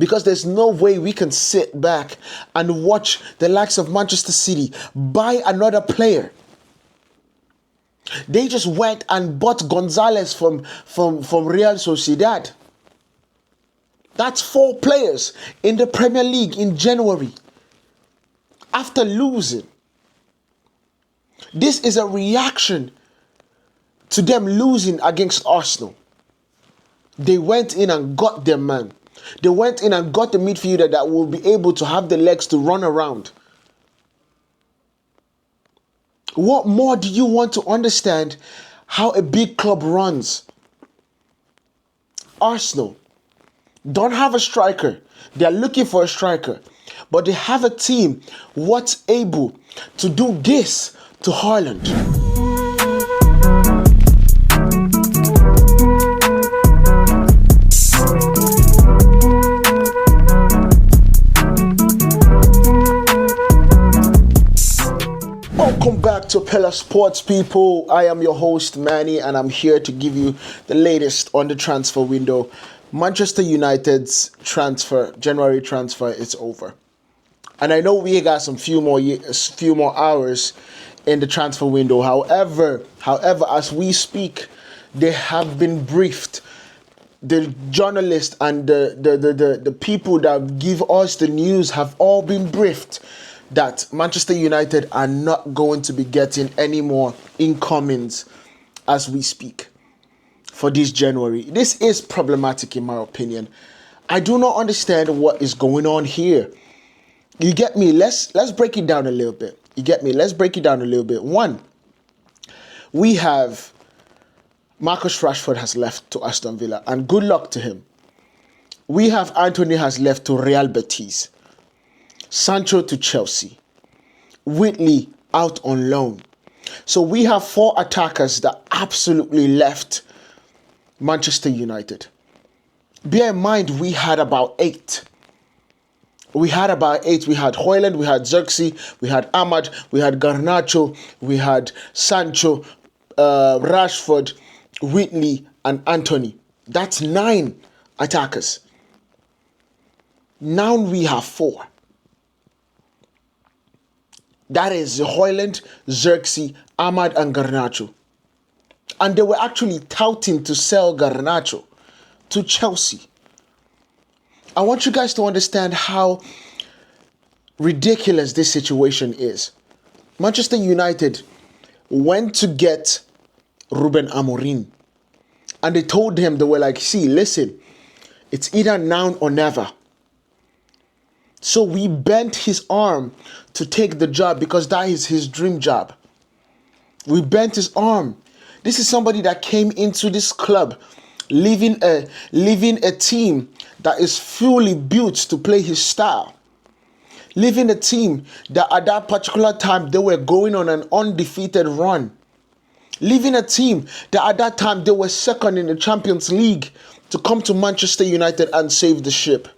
Because there's no way we can sit back and watch the likes of Manchester City buy another player. They just went and bought Gonzalez from Real Sociedad. That's 4 players in the Premier League in January. After losing. This is a reaction to them losing against Arsenal. They went in and got their man. They went in and got the midfielder that will be able to have the legs to run around. What more do you want to understand how a big club runs? Arsenal don't have a striker. They are looking for a striker. But they have a team what's able to do this to Haaland. Welcome back to Pillar Sports, people. I am your host, Manny, and I'm here to give you the latest on the transfer window. Manchester United's January transfer is over. And I know we got some few more hours in the transfer window. However, as we speak, they have been briefed. The journalists and the people that give us the news have all been briefed that Manchester United are not going to be getting any more incomings as we speak for this January. This is problematic in my opinion. I do not understand what is going on here. You get me? Let's break it down a little bit. You get me? Let's break it down a little bit. One, we have Marcus Rashford has left to Aston Villa, and good luck to him. We have Anthony has left to Real Betis. Sancho to Chelsea. Whitley out on loan. So we have 4 attackers that absolutely left Manchester United. Bear in mind, we had about 8. We had Højlund, we had Xerxes, we had Ahmad, we had Garnacho, we had Sancho, Rashford, Whitley, and Anthony. That's 9 attackers. Now we have 4. That is Højlund, Xerxes, Ahmad, and Garnacho. And they were actually touting to sell Garnacho to Chelsea. I want you guys to understand how ridiculous this situation is. Manchester United went to get Ruben Amorim. And they told him, they were like, see, listen, it's either now or never. So we bent his arm to take the job because that is his dream job. We bent his arm. This is somebody that came into this club leaving a team that is fully built to play his style. Leaving a team that at that particular time they were going on an undefeated run. Leaving a team that at that time they were second in the Champions League to come to Manchester United and save the ship.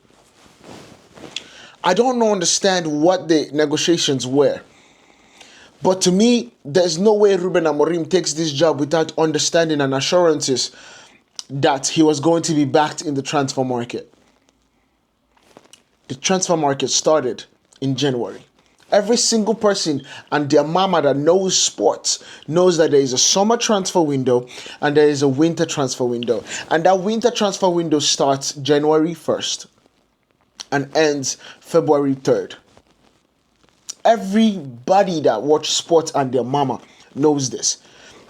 I don't understand what the negotiations were. But to me, there's no way Ruben Amorim takes this job without understanding and assurances that he was going to be backed in the transfer market. The transfer market started in January. Every single person and their mama that knows sports knows that there is a summer transfer window and there is a winter transfer window. And that winter transfer window starts January 1st and ends February 3rd. Everybody that watches sports and their mama knows this.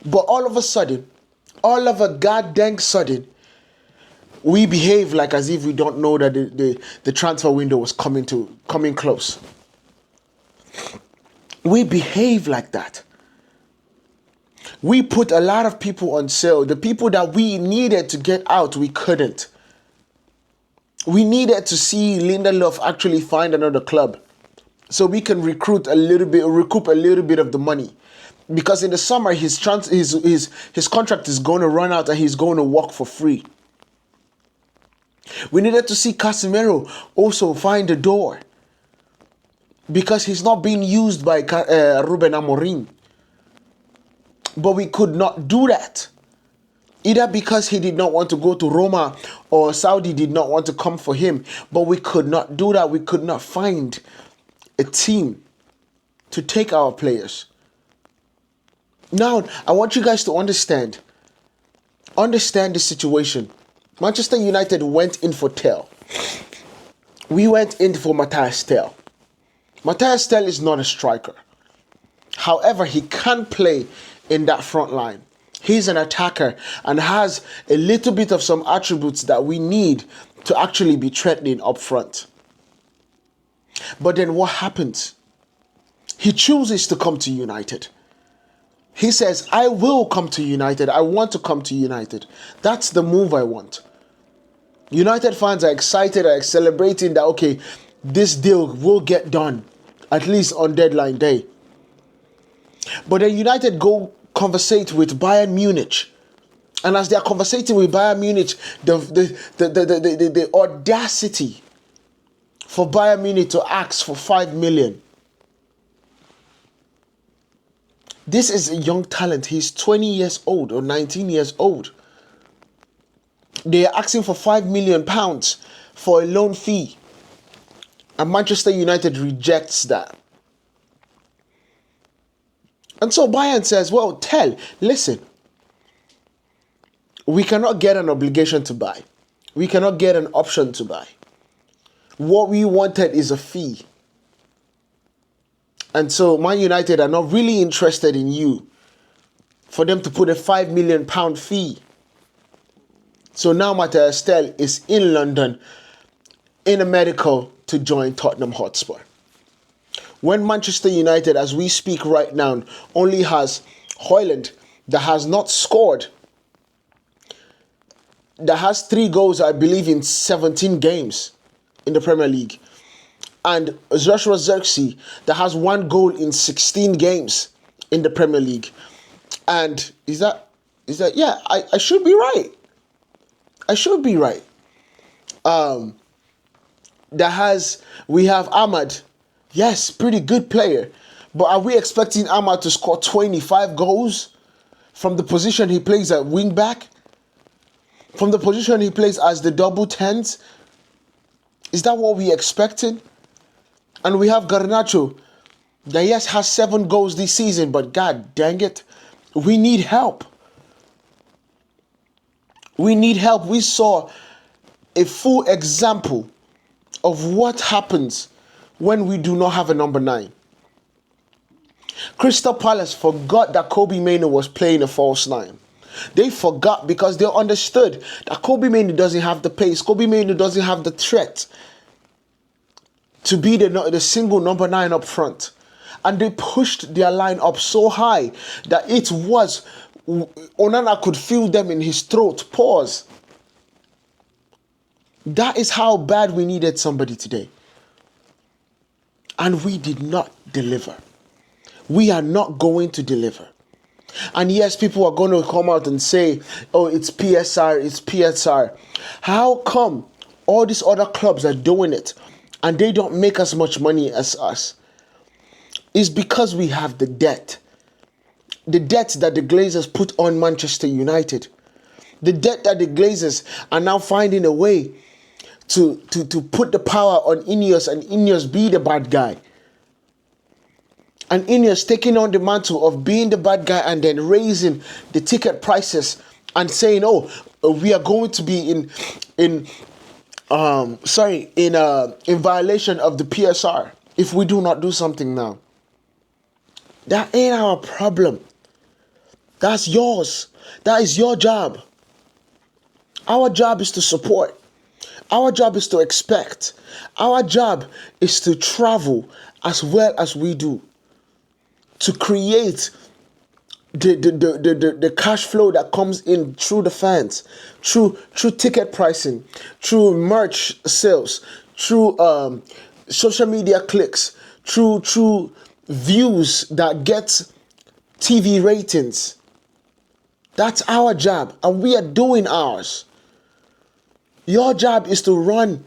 But all of a goddamn sudden, we behave like as if we don't know that the transfer window was coming close. We behave like that. We put a lot of people on sale. The people that we needed to get out, we couldn't. We needed to see Lindelof actually find another club so we can recoup a little bit of the money. Because in the summer, his contract is going to run out and he's going to work for free. We needed to see Casemiro also find a door because he's not being used by Ruben Amorim. But we could not do that. Either because he did not want to go to Roma or Saudi did not want to come for him. But we could not do that. We could not find a team to take our players. Now, I want you guys to understand the situation. Manchester United went in for Tell. We went in for Matthias Tell. Matthias Tell is not a striker. However, he can play in that front line. He's an attacker and has a little bit of some attributes that we need to actually be threatening up front. But then what happens? He chooses to come to United. He says, I will come to United. I want to come to United. That's the move I want. United fans are excited, are celebrating that, okay, this deal will get done, at least on deadline day. But then United go conversate with Bayern Munich. And as they are conversating with Bayern Munich, the audacity for Bayern Munich to ask for 5 million. This is a young talent. He's 20 years old or 19 years old. They are asking for £5 million for a loan fee. And Manchester United rejects that. And so Bayern says, well, listen, we cannot get an obligation to buy. We cannot get an option to buy. What we wanted is a fee. And so Man United are not really interested in you for them to put a £5 million fee. So now Matthias Tell is in London in a medical to join Tottenham Hotspur. When Manchester United, as we speak right now, only has Højlund that has not scored, that has 3 goals, I believe, in 17 games in the Premier League. And Joshua Zirkzee that has 1 goal in 16 games in the Premier League. And yeah, I should be right. I should be right. We have Ahmad. Yes, pretty good player. But are we expecting Ahmad to score 25 goals from the position he plays at wing back? From the position he plays as the double 10s? Is that what we expected? And we have Garnacho that, yes, has 7 goals this season, but god dang it, we need help. We need help. We saw a full example of what happens when we do not have a number 9. Crystal Palace forgot that Kobe Mainoo was playing a false 9. They forgot because they understood that Kobe Mainoo doesn't have the pace. Kobe Mainoo doesn't have the threat to be the single number 9 up front. And they pushed their line up so high that it was, Onana could feel them in his throat. Pause. That is how bad we needed somebody today. And we did not deliver. We are not going to deliver. And yes, people are going to come out and say, oh, it's PSR, it's PSR. How come all these other clubs are doing it and they don't make as much money as us? It's because we have the debt. The debt that the Glazers put on Manchester United. The debt that the Glazers are now finding a way to put the power on Ineos and Ineos be the bad guy. And Ineos taking on the mantle of being the bad guy and then raising the ticket prices and saying, oh, we are going to be in violation of the PSR if we do not do something now. That ain't our problem. That's yours. That is your job. Our job is to support. Our job is to expect. Our job is to travel as well as we do. To create the cash flow that comes in through the fans, through ticket pricing, through merch sales, through social media clicks, through views that get TV ratings. That's our job, and we are doing ours. Your job is to run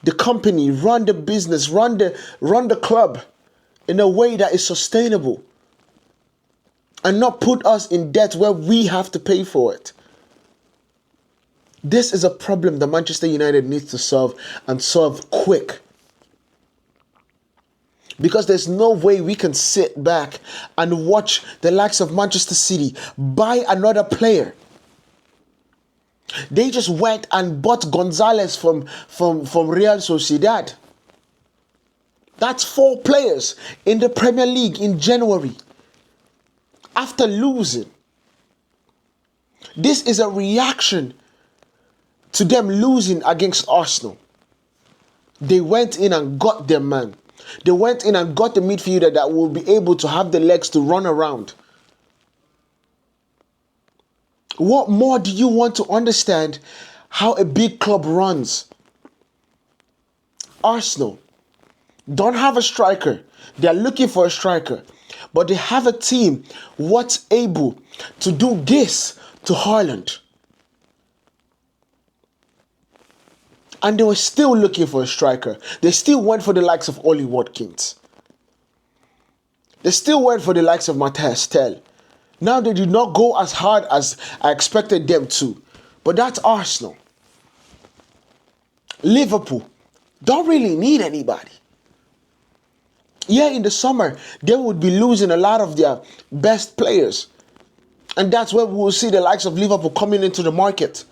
the company, run the business, run the club in a way that is sustainable and not put us in debt where we have to pay for it. This is a problem that Manchester United needs to solve, and solve quick. Because there's no way we can sit back and watch the likes of Manchester City buy another player. They just went and bought Gonzalez from Real Sociedad. That's 4 players in the Premier League in January after losing. This is a reaction to them losing against Arsenal. They went in and got their man. They went in and got the midfielder that will be able to have the legs to run around. What more do you want to understand how a big club runs? Arsenal don't have a striker. They're looking for a striker. But they have a team what's able to do this to Haaland. And they were still looking for a striker. They still went for the likes of Ollie Watkins. They still went for the likes of Matthias Tell. Now they did not go as hard as I expected them to. But that's Arsenal. Liverpool don't really need anybody. Yeah, in the summer, they would be losing a lot of their best players. And that's where we will see the likes of Liverpool coming into the market.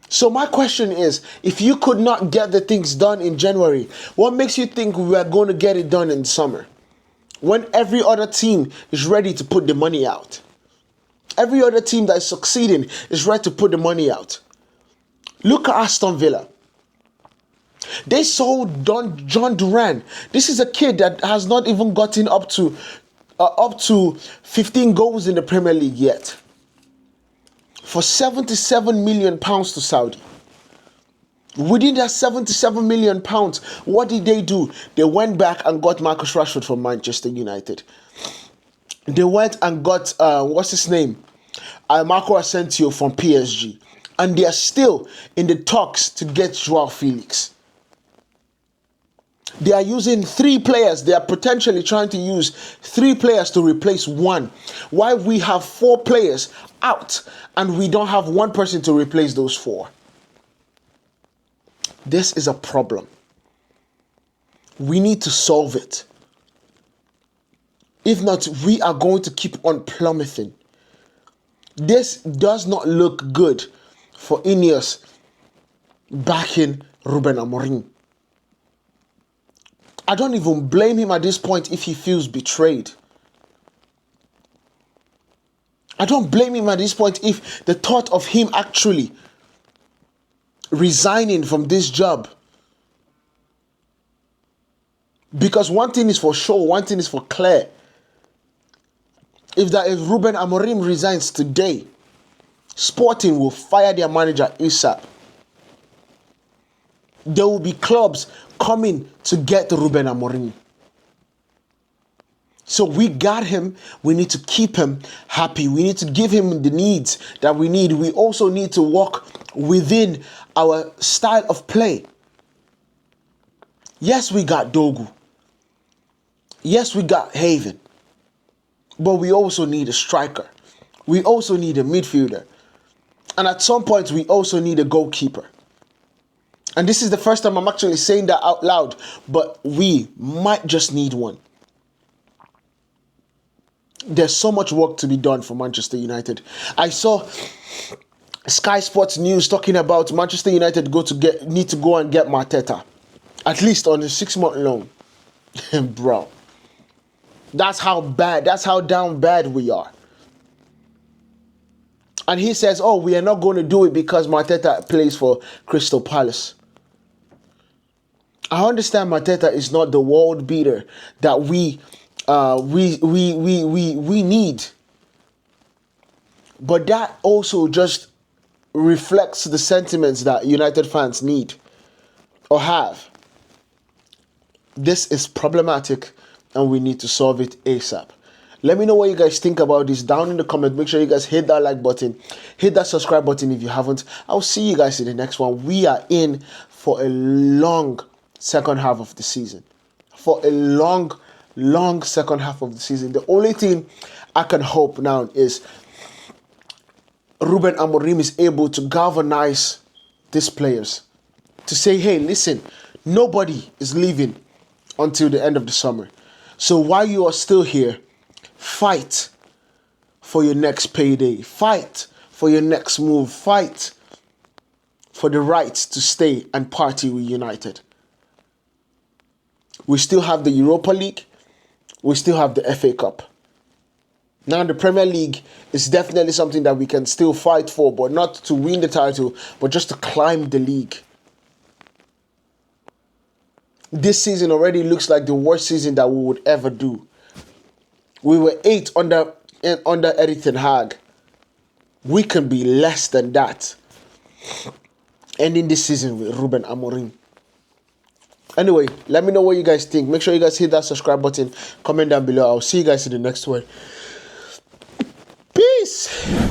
So my question is, if you could not get the things done in January, what makes you think we are going to get it done in summer? When every other team is ready to put the money out. Every other team that is succeeding is ready to put the money out. Look at Aston Villa. They sold John Duran. This is a kid that has not even gotten up to 15 goals in the Premier League yet. For £77 million to Saudi. Within that £77 million, what did they do? They went back and got Marcus Rashford from Manchester United. They went and got, what's his name? Marco Asensio from PSG. And they are still in the talks to get Joao Felix. They are using 3 players. They are potentially trying to use 3 players to replace 1. While we have 4 players out and we don't have 1 person to replace those 4. This is a problem. We need to solve it. If not, we are going to keep on plummeting. This does not look good for Ineos backing Ruben Amorim. I don't even blame him at this point if he feels betrayed. I don't blame him at this point if the thought of him actually resigning from this job. Because one thing is for sure, one thing is for clear. If Ruben Amorim resigns today, Sporting will fire their manager ASAP. There will be clubs coming to get Ruben Amorim. So we got him. We need to keep him happy. We need to give him the needs that we need. We also need to work within our style of play. Yes, we got Dogu. Yes, we got Haven. But we also need a striker. We also need a midfielder. And at some point, we also need a goalkeeper. And this is the first time I'm actually saying that out loud. But we might just need one. There's so much work to be done for Manchester United. I saw Sky Sports News talking about Manchester United need to go and get Mateta. At least on a 6-month loan. Bro. That's how bad, that's how down bad we are. And he says, oh, we are not going to do it because Mateta plays for Crystal Palace. I understand Mateta is not the world beater that we need. But that also just reflects the sentiments that United fans need or have. This is problematic and we need to solve it ASAP. Let me know what you guys think about this down in the comment. Make sure you guys hit that like button. Hit that subscribe button if you haven't. I'll see you guys in the next one. We are in for a long second half of the season. For a long second half of the season. The only thing I can hope now is Ruben Amorim is able to galvanize these players to say, hey, listen, nobody is leaving until the end of the summer. So while you are still here, fight for your next payday. Fight for your next move. Fight for the right to stay and party with United. We still have the Europa League. We still have the FA Cup. Now, the Premier League is definitely something that we can still fight for, but not to win the title, but just to climb the league. This season already looks like the worst season that we would ever do. We were 8 under Erik ten Hag. We can be less than that. Ending this season with Ruben Amorim. Anyway, let me know what you guys think. Make sure you guys hit that subscribe button. Comment down below. I'll see you guys in the next one. Peace.